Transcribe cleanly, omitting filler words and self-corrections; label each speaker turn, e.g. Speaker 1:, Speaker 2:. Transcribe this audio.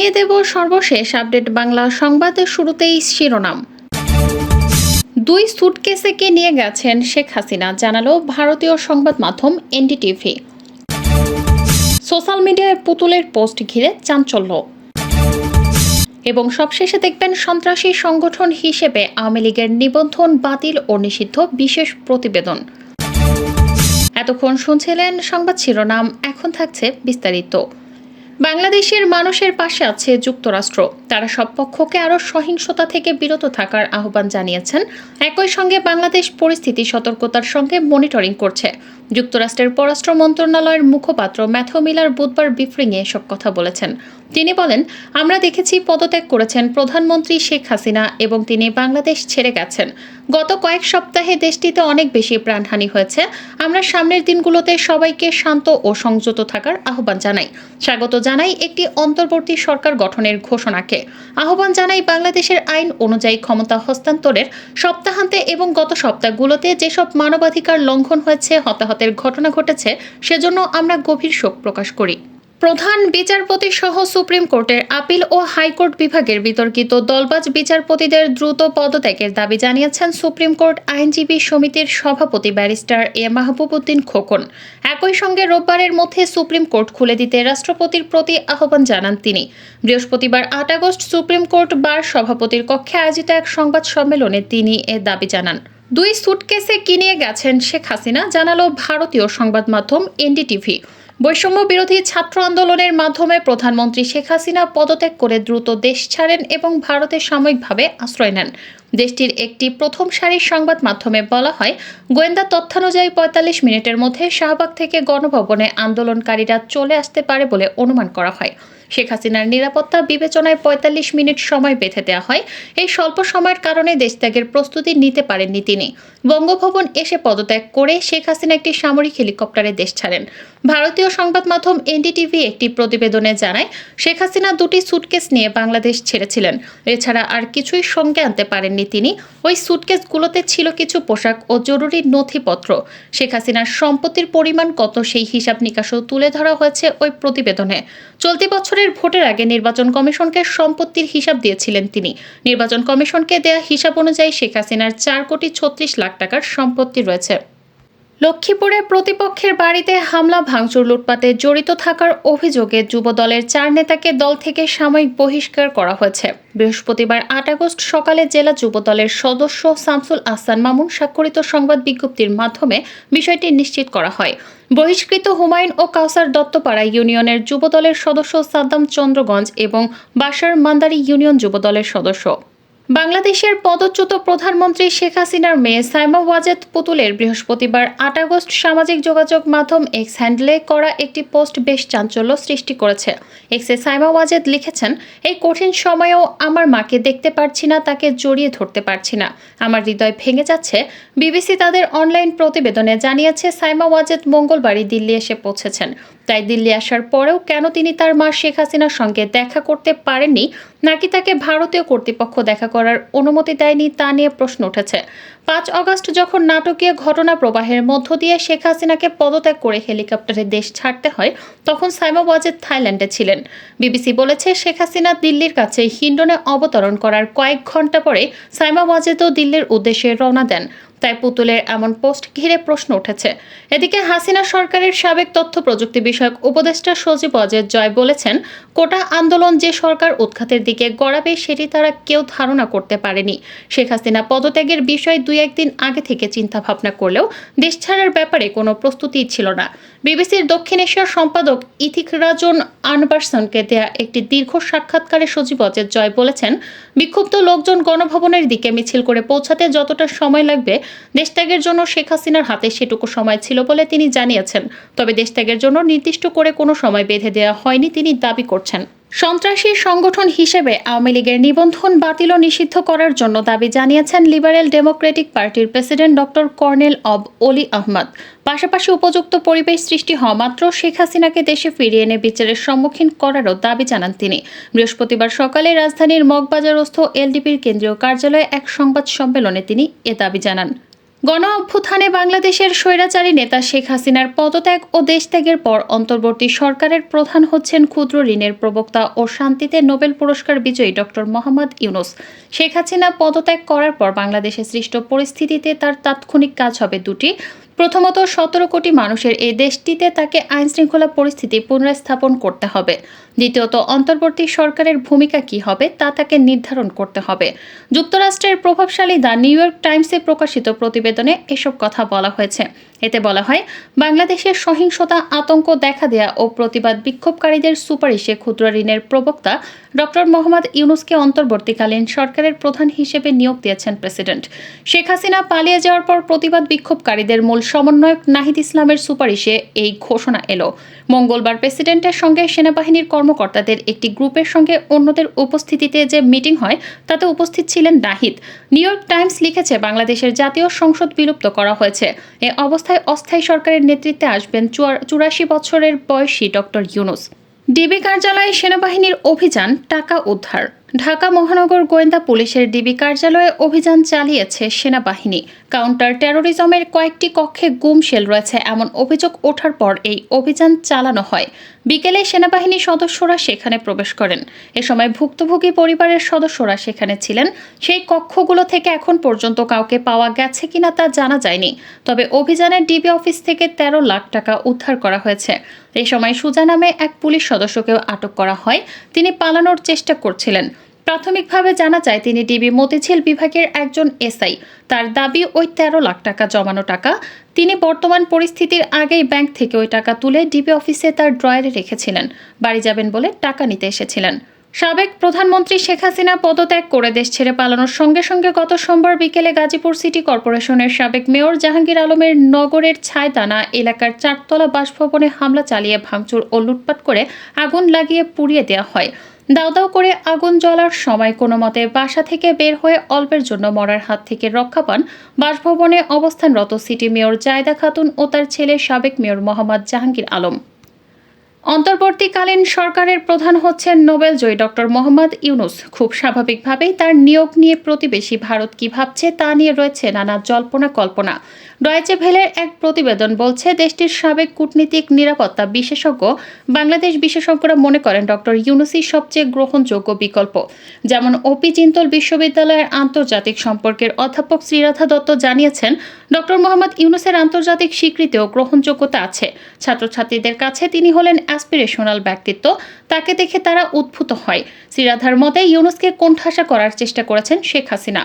Speaker 1: জানিয়ে দেব সর্বশেষ আপডেট বাংলা সংবাদের শুরুতেই শিরোনাম। 2 সুটকেসে কে নিয়ে গেছেন শেখ হাসিনা, জানালো ভারতীয় সংবাদ মাধ্যম এনডিটিভি। সোশ্যাল মিডিয়ায় পুতুলের পোস্ট ঘিরে চাঞ্চল্য। এবং সবশেষে দেখবেন সন্ত্রাসী সংগঠন হিসেবে আওয়ামী লীগের নিবন্ধন বাতিল ও নিষিদ্ধ বিশেষ প্রতিবেদন। এতক্ষণ শুনছিলেন সংবাদ শিরোনাম, এখন থাকছে বিস্তারিত। বাংলাদেশের মানুষের পাশে আছে যুক্তরাষ্ট্র। তারা সব পক্ষকে আরও সহিংসতা থেকে বিরত থাকার আহ্বান জানিয়েছেন। একই সঙ্গে বাংলাদেশ পরিস্থিতি সতর্কতার সঙ্গে মনিটরিং করছে। যুক্তরাষ্ট্রের পররাষ্ট্র মন্ত্রণালয়ের মুখপাত্র ম্যাথিউ মিলার বুধবার ব্রিফিংয়ে এসব কথা বলেছেন। তিনি বলেন, আমরা দেখেছি পদত্যাগ করেছেন প্রধানমন্ত্রী শেখ হাসিনা এবং তিনি বাংলাদেশ ছেড়ে গেছেন। গত কয়েক সপ্তাহে দেশটিতে অনেক বেশি প্রাণহানি হয়েছে। আমরা সামনের দিনগুলোতে সবাইকে শান্ত ও সংযত থাকার আহ্বান জানাই। স্বাগত জানাই একটি অন্তর্বর্তী সরকার গঠনের ঘোষণাকে। আহ্বান জানাই বাংলাদেশের আইন অনুযায়ী ক্ষমতা হস্তান্তরের। সপ্তাহান্তে এবং গত সপ্তাহগুলোতে যেসব মানবাধিকার লঙ্ঘন হয়েছে, হতাহতের ঘটনা ঘটেছে, সেজন্য আমরা গভীর শোক প্রকাশ করি। প্রধান বিচারপতি সহ সুপ্রিম কোর্টের আপিল ও হাইকোর্ট বিভাগের বিতর্কিত দলবাজ বিচারপতিদের দ্রুত পদত্যাগের দাবি জানিয়েছেন সুপ্রিম কোর্ট আইনজীবী সমিতির সভাপতি ব্যারিস্টার এ মাহবুব উদ্দিন খোকন। একই সঙ্গে রোববারের মধ্যে সুপ্রিম কোর্ট খুলে দিতে রাষ্ট্রপতির প্রতি আহ্বান জানান তিনি। বৃহস্পতিবার 8 আগস্ট সুপ্রিম কোর্ট বার সভাপতির কক্ষে আয়োজিত এক সংবাদ সম্মেলনে তিনি এ দাবি জানান। 2 সুটকেসে কি নিয়ে গেছেন শেখ হাসিনা, জানালো ভারতীয় সংবাদ মাধ্যম এনডিটিভি। বৈষম্য বিরোধী ছাত্র আন্দোলনের মাধ্যমে প্রধানমন্ত্রী শেখ হাসিনা পদত্যাগ করে দ্রুত দেশ ছাড়েন এবং ভারতে সাময়িকভাবে আশ্রয় নেন। দেশটির একটি প্রথম সারির সংবাদ মাধ্যমে বলা হয়, গোয়েন্দা তথ্যানুযায়ী 45 মিনিটের মধ্যে শাহবাগ থেকে গণভবনে আন্দোলনকারীরা চলে আসতে পারে বলে অনুমান করা হয়। শেখ হাসিনার নিরাপত্তা বিবেচনায় 45 মিনিট সময় বেঁধে দেওয়া হয়। এই স্বল্প সময়ের কারণে দেশত্যাগের প্রস্তুতি নিতে পারেননি তিনি। বঙ্গভবন এসে পদত্যাগ করে শেখ হাসিনা একটি সামরিক হেলিকপ্টারে দেশ ছাড়েন। ভারতীয় সংবাদ মাধ্যম এনডিটিভি একটি প্রতিবেদনে জানায়, শেখ হাসিনা 2টি সুটকেস নিয়ে বাংলাদেশ ছেড়েছিলেন। এছাড়া আর কিছুই সঙ্গে আনতে পারেননি তিনি। ওই সুটকেসগুলোতে ছিল কিছু পোশাক ও জরুরি নথিপত্র। শেখ হাসিনার সম্পত্তির পরিমাণ কত সেই হিসাব নিকাশও তুলে ধরা হয়েছে ওই প্রতিবেদনে। চলতি বছরের ভোটের আগে নির্বাচন কমিশনকে সম্পত্তির হিসাব দিয়েছিলেন তিনি। নির্বাচন কমিশনকে দেয়া হিসাব অনুযায়ী শেখ হাসিনার 4,36,00,000 টাকার সম্পত্তি রয়েছে। লক্ষ্মীপুরে প্রতিপক্ষের বাড়িতে হামলা ভাঙচুর লুটপাটে জড়িত থাকার অভিযোগে যুবদলের 4 নেতাকে দল থেকে সাময়িক বহিষ্কার করা হয়েছে। বৃহস্পতিবার 8 আগস্ট সকালে জেলা যুবদলের সদস্য শামসুল আহসান মামুন স্বাক্ষরিত সংবাদ বিজ্ঞপ্তির মাধ্যমে বিষয়টি নিশ্চিত করা হয়। বহিষ্কৃত হুমায়ুন ও কাউসার দত্তপাড়া ইউনিয়নের যুবদলের সদস্য সাদ্দাম চন্দ্রগঞ্জ এবং বাসার মান্দারি ইউনিয়ন যুবদলের সদস্য। বাংলাদেশের পদচ্যুত প্রধানমন্ত্রী শেখ হাসিনার মেয়ে সাইমা ওয়াজেদ পুতুলের বৃহস্পতিবার 8 আগস্ট সামাজিক যোগাযোগ মাধ্যম এক্স হ্যান্ডেলে করা একটি পোস্ট বেশ চাঞ্চল্য সৃষ্টি করেছে। এক্সে সাইমা ওয়াজেদ লিখেছেন, এই কঠিন সময়েও আমার মাকে দেখতে পারছি না, তাকে জড়িয়ে ধরতে পারছি না, আমার হৃদয় ভেঙে যাচ্ছে। বিবিসি তাদের অনলাইন প্রতিবেদনে জানিয়েছে, সাইমা ওয়াজেদ মঙ্গলবারই দিল্লি এসে পৌঁছেছেন। তাই দিল্লি আসার পরেও কেন তিনি তার মা শেখ হাসিনার সঙ্গে দেখা করতে পারেননি, নাকি তাকে ভারতীয় কর্তৃপক্ষ দেখা করার অনুমতি দেয়নি, তা নিয়ে প্রশ্ন উঠেছে। 5 আগস্ট যখন নাটকীয় ঘটনা প্রবাহের মধ্য দিয়ে শেখ হাসিনাকে পদত্যাগ করে হেলিকপ্টারে দেশ ছাড়তে হয়, তখন সাইমা ওয়াজেদ থাইল্যান্ডে ছিলেন। বিবিসি বলেছে, শেখ হাসিনা দিল্লির কাছে হিন্ডনে অবতরণ করার কয়েক ঘন্টা পরে সাইমা ওয়াজেদও দিল্লির উদ্দেশ্যে রওনা দেন। তাই পুতুলের এমন পোস্ট ঘিরে প্রশ্ন উঠেছে। এদিকে হাসিনা সরকারের সাবেক তথ্য প্রযুক্তি বিষয়ক উপদেষ্টা সজীব ওয়াজেদ জয় বলেছেন, কোটা আন্দোলন যে সরকার উৎখাতের দিকে গড়াবে সেটি তারা কেউ ধারণা করতে পারেনি। শেখ হাসিনা পদত্যাগের বিষয়ে 2-1 দিন আগে থেকে চিন্তা ভাবনা করলেও দেশ ছাড়ার ব্যাপারে কোনো প্রস্তুতি ছিল না। বিবিসির দক্ষিণ এশিয়ার সম্পাদক ইথিকরাজন আনবারসনকে দেয়া একটি দীর্ঘ সাক্ষাৎকারে সজীব ওয়াজেদ জয় বলেছেন, বিক্ষুব্ধ লোকজন গণভবনের দিকে মিছিল করে পৌঁছাতে যতটা সময় লাগবে, দেশত্যাগের জন্য শেখ হাসিনার হাতে সেটুকু সময় ছিল বলে তিনি জানিয়েছেন। তবে দেশত্যাগের জন্য নির্দিষ্ট করে কোনো সময় বেঁধে দেওয়া হয়নি তিনি দাবি করছেন। সন্ত্রাসী সংগঠন হিসেবে আওয়ামী লীগের নিবন্ধন বাতিল ও নিষিদ্ধ করার জন্য দাবি জানিয়েছেন লিবারেল ডেমোক্রেটিক পার্টির প্রেসিডেন্ট ডক্টর কর্নেল অব অলি আহমদ। পাশাপাশি উপযুক্ত পরিবেশ সৃষ্টি হওয়া মাত্র শেখ হাসিনাকে দেশে ফিরিয়ে এনে বিচারের সম্মুখীন করারও দাবি জানান তিনি। বৃহস্পতিবার সকালে রাজধানীর মগবাজারস্থ এলডিপির কেন্দ্রীয় কার্যালয়ে এক সংবাদ সম্মেলনে তিনি এ দাবি জানান। গণ অভ্যুত্থানে বাংলাদেশের স্বৈরাচারী নেতা শেখ হাসিনার পদত্যাগ ও দেশত্যাগের পর অন্তর্বর্তী সরকারের প্রধান হচ্ছেন ক্ষুদ্র ঋণের প্রবক্তা ও শান্তিতে নোবেল পুরস্কার বিজয়ী ডক্টর মোহাম্মদ ইউনূস। শেখ হাসিনা পদত্যাগ করার পর বাংলাদেশে সৃষ্ট পরিস্থিতিতে তার তাৎক্ষণিক কাজ হবে দুটি। প্রথমত, 17 কোটি মানুষের এই দেশটিতে তাকে আইনশৃঙ্খলা পরিস্থিতি পুনর্স্থাপন করতে হবে। দ্বিতীয়ত, অন্তর্বর্তী সরকারের ভূমিকা কী হবে তা তাকে নির্ধারণ করতে হবে। যুক্তরাষ্ট্রের প্রভাবশালী দ্য নিউ ইয়র্ক টাইমসে প্রকাশিত প্রতিবেদনে এসব কথা বলা হয়েছে। এতে বলা হয়, বাংলাদেশের সহিংসতা, আতঙ্ক দেখা দেয়া ও প্রতিবাদ বিক্ষোভকারীদের সুপারিশে ক্ষুদ্র ঋণের প্রবক্তা ডক্টর মোহাম্মদ ইউনূসকে অন্তর্বর্তীকালীন সরকারের প্রধান হিসেবে নিয়োগ দিয়েছেন প্রেসিডেন্ট। শেখ হাসিনা পালিয়ে যাওয়ার পর প্রতিবাদ বিক্ষোভকারীদের মূল সমন্বয়ক নাহিদ ইসলামের সুপারিশে এই ঘোষণা এলো। মঙ্গলবার প্রেসিডেন্টের সঙ্গে সেনাবাহিনীর কর্মকর্তাদের একটি গ্রুপের সঙ্গে অন্যদের উপস্থিতিতে যে মিটিং হয় তাতে উপস্থিত ছিলেন নাহিদ। নিউ ইয়র্ক টাইমস লিখেছে, বাংলাদেশের জাতীয় সংসদ বিলুপ্ত করা হয়েছে। এ অবস্থায় অস্থায়ী সরকারের নেতৃত্বে আসবেন 84 বছরের বয়সী ডক্টর ইউনূস। ডিবি কার্যালয়ে সেনাবাহিনীর অভিযান, টাকা উদ্ধার। ঢাকা মহানগর গোয়েন্দা পুলিশের ডিবি কার্যালয়ে অভিযান চালিয়েছে সেনাবাহিনী। কাউন্টার টেরোরিজমের কয়েকটি কক্ষে গুম শেল রয়েছে এমন অভিযোগ ওঠার পর এই অভিযান চালানো হয়। বিকেলে সেনাবাহিনী সদস্যরা সেখানে প্রবেশ করেন। এ সময় ভুক্তভোগী পরিবারের সদস্যরা সেখানে ছিলেন। সেই কক্ষগুলো থেকে এখন পর্যন্ত কাউকে পাওয়া গেছে কিনা তা জানা যায়নি। তবে অভিযানে ডিবি অফিস থেকে 13 লাখ টাকা উদ্ধার করা হয়েছে। এ সময় সুজা নামে এক পুলিশ সদস্যকেও আটক করা হয়। তিনি পালানোর চেষ্টা করছিলেন। প্রাথমিকভাবে জানা যায়, তিনি ডিবি মতিঝিল বিভাগের একজন এসআই। তার দাবি, ওই 13 লাখ টাকা জমানো টাকা। তিনি বর্তমান পরিস্থিতির আগেই ব্যাংক থেকে ওই টাকা তুলে ডিবি অফিসে তার ড্রয়ারে রেখেছিলেন। বাড়ি যাবেন বলে টাকা নিতে এসেছিলেন। সাবেক প্রধানমন্ত্রী শেখ হাসিনা পদত্যাগ করে দেশ ছেড়ে পালানোর সঙ্গে সঙ্গে গত সোমবার বিকেলে গাজীপুর সিটি কর্পোরেশনের সাবেক মেয়র জাহাঙ্গীর আলমের নগরের ছায়দানা এলাকার 4তলা বাসভবনে হামলা চালিয়ে ভাঙচুর ও লুটপাট করে আগুন লাগিয়ে পুড়িয়ে দেওয়া হয়। দাউ দাউ করে আগুন জ্বলার সময় কোনো মতে বাসা থেকে বের হয়ে অল্পের জন্য মরার হাত থেকে রক্ষা পান বাসভবনে অবস্থানরত সিটি মেয়র জায়দা খাতুন ও তার ছেলে সাবেক মেয়র মোহাম্মদ জাহাঙ্গীর আলম। অন্তর্বর্তীকালীন সরকারের প্রধান হচ্ছেন নোবেলজয়ী ডক্টর মোহাম্মদ ইউনূস। খুব স্বাভাবিকভাবেই তার নিয়োগ নিয়ে প্রতিবেশী ভারত কী ভাবছে তা নিয়ে রয়েছে নানা জল্পনা কল্পনা। ডয়েচে ভেলের এক প্রতিবেদন বলছে, দেশটির সাবেক কূটনীতিক, নিরাপত্তা বিশেষজ্ঞ, বাংলাদেশ বিশেষজ্ঞরা মনে করেন ডক্টর ইউনূসই সবচেয়ে গ্রহণযোগ্য বিকল্প। যেমন ওপি জিন্তল বিশ্ববিদ্যালয়ের আন্তর্জাতিক সম্পর্কের অধ্যাপক শ্রীরাধা দত্ত জানিয়েছেন, ডক্টর মোহাম্মদ ইউনূসের আন্তর্জাতিক স্বীকৃতি ও গ্রহণযোগ্যতা আছে। ছাত্রছাত্রীদের কাছে তিনি হলেন অ্যাসপিরেশনাল ব্যক্তিত্ব। তাকে দেখে তারা উদ্ভূত হয়। শ্রীরাধার মতে, ইউনূসকে কোণঠাসা করার চেষ্টা করেছেন শেখ হাসিনা।